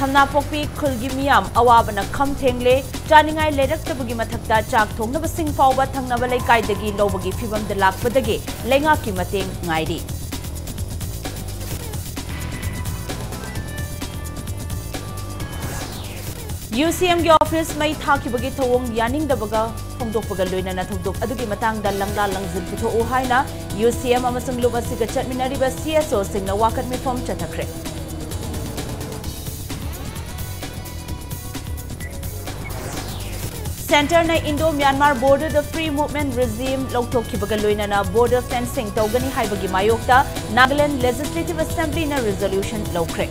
Thamna pokpi khulgi miyam awabana kham thengle chaningai leraktabagi mathakta chak thongnaba sing fawba thangnaba leikaidagi lobagi fibam da lakpadagi lenga ki mateng ngairi UCM gi office mai thakibagi thawong yaning dabaga phongdokpaga loinana thongdok adugi matangda langla langjin putho o haina UCM amasung lubasiga chatminariba CSO singna wakat mifom chathakre Center na Indo-Myanmar border the free movement regime logthokhibaga loinana border fencing tawgani haibagi mayokta Nagaland Legislative Assembly na resolution lawkhre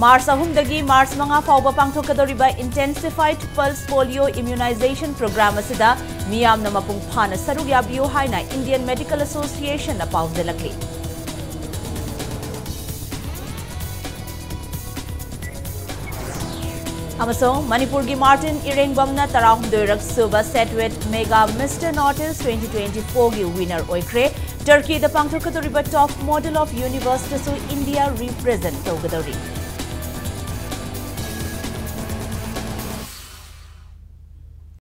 Mars 3 dagi Mars 5 fawba pangthokadoriba intensified pulse polio immunization program asida miyamna mapung phana saruk yabiyo haina Indian Medical Association na pawdelakli Amasong Manipur gi Martin Irengbamna Tarahumdoirak Suba Setwet Mega Mr. Notice 2024 gi winner oikre Turkey the pangthokadoriba top model of universe to India represent togadori